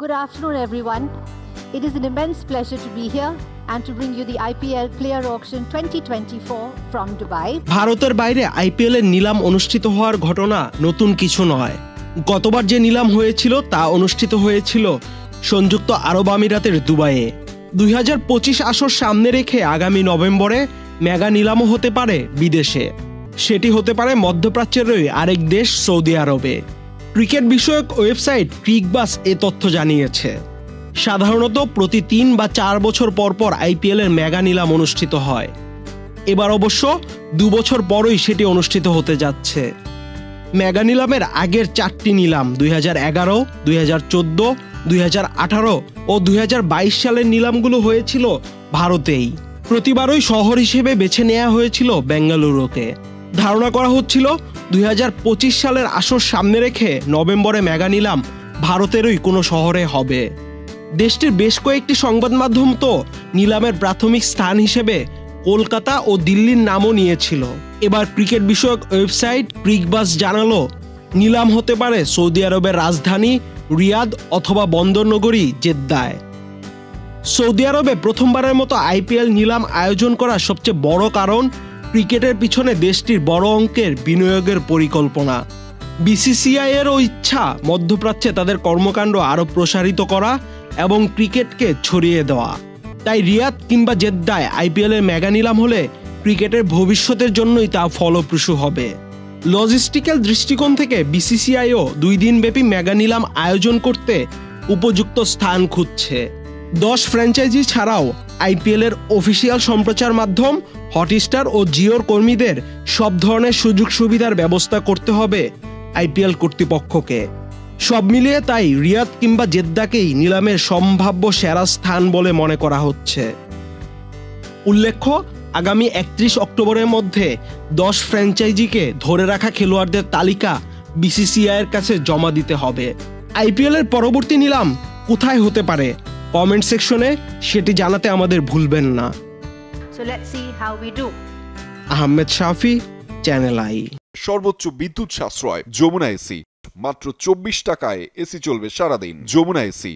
Good afternoon, everyone. It is an immense pleasure to be here and to bring you the IPL Player Auction 2024 from Dubai. ভারতের বাইরে IPL এর নিলাম অনুষ্ঠিত হওয়ার ঘটনা নতুন কিছু নয়। গতবার যে নিলাম হয়েছিল তা অনুষ্ঠিত হয়েছিল সংযুক্ত আরব আমিরাতের দুবাইয়ে। 2025 আসর সামনে রেখে আগামী নভেম্বরে মেগা নিলামও হতে পারে বিদেশে। সেটি হতে পারে মধ্যপ্রাচ্যেরই আরেক দেশ সৌদি আরবে। ক্রিকেট বিষয়ক ওয়েবসাইট ক্রিকবাস এ তথ্য জানিয়েছে। সাধারণত প্রতি 3 বা 4 বছর পর পর আইপিএল এর মেগা নিলাম অনুষ্ঠিত হয়। এবার অবশ্য 2 বছর পরই সেটি অনুষ্ঠিত হতে যাচ্ছে। মেগা নিলামের আগের 4টি নিলাম 2011, 2014, 2018 ও 2022 সালের নিলামগুলো হয়েছিল ভারতেই। প্রতিবারই শহর হিসেবে বেছে নেওয়া হয়েছিল বেঙ্গালুরুকে। ধারণা করা হচ্ছিল 2025 সালের আসর সামনে রেখে নভেম্বরে মেগা নিলাম ভারতেরই কোনো শহরে হবে। দেশটির বেশ কয়েকটি সংবাদ মাধ্যম তো নিলামের প্রাথমিক স্থান হিসেবে কলকাতা ও দিল্লির নামও নিয়েছিল। এবার ক্রিকেট বিষয়ক ওয়েবসাইট ক্রিকবাস জানালো নিলাম হতে পারে সৌদি আরবের রাজধানী রিয়াদ অথবা বন্দরনগরী জেদ্দায়। সৌদি আরবে প্রথমবারের মতো আইপিএল নিলাম আয়োজন করার সবচেয়ে বড় কারণ ক্রিকেটের পিছনে দেশটির বড় অঙ্কের বিনিয়োগের পরিকল্পনা। বিসিসিআই এরও ইচ্ছা মধ্যপ্রাচ্যে তাদের কর্মকাণ্ড আরও প্রসারিত করা এবং ক্রিকেটকে ছড়িয়ে দেওয়া। তাই রিয়াদ কিংবা জেদ্দায় আইপিএল এর মেগা নিলাম হলে ক্রিকেটের ভবিষ্যতের জন্যই তা ফলপ্রসূ হবে। লজিস্টিক্যাল দৃষ্টিকোণ থেকে বিসিসিআইও 2 দিনব্যাপী মেগা নিলাম আয়োজন করতে উপযুক্ত স্থান খুঁজছে। 10 ফ্র্যাঞ্চাইজি ছাড়াও আইপিএল এর অফিসিয়াল সম্প্রচার মাধ্যম হটস্টার ও জিওর কর্মীদের সব ধরনের সুযোগ সুবিধার ব্যবস্থা করতে হবে আইপিএল কর্তৃপক্ষকে। সব মিলিয়ে তাই রিয়াদ কিংবা জেদ্দাকেই নিলামের সম্ভাব্য সেরা স্থান বলে মনে করা হচ্ছে। উল্লেখ্য, আগামী 31 অক্টোবরের মধ্যে 10 ফ্র্যাঞ্চাইজিকে ধরে রাখা খেলোয়াড়দের তালিকা বিসিসিআইয়ের কাছে জমা দিতে হবে। আইপিএল এর পরবর্তী নিলাম কোথায় হতে পারে কমেন্ট সেকশনে সেটি জানাতে আমাদের ভুলবেন না। So let's see how we do. Ahmed Shafi, channel I. সর্বোচ্চ বিদ্যুৎ সাশ্রয় যমুনা এসি, মাত্র 24 টাকায় এসি চলবে সারাদিন। যমুনা এসি।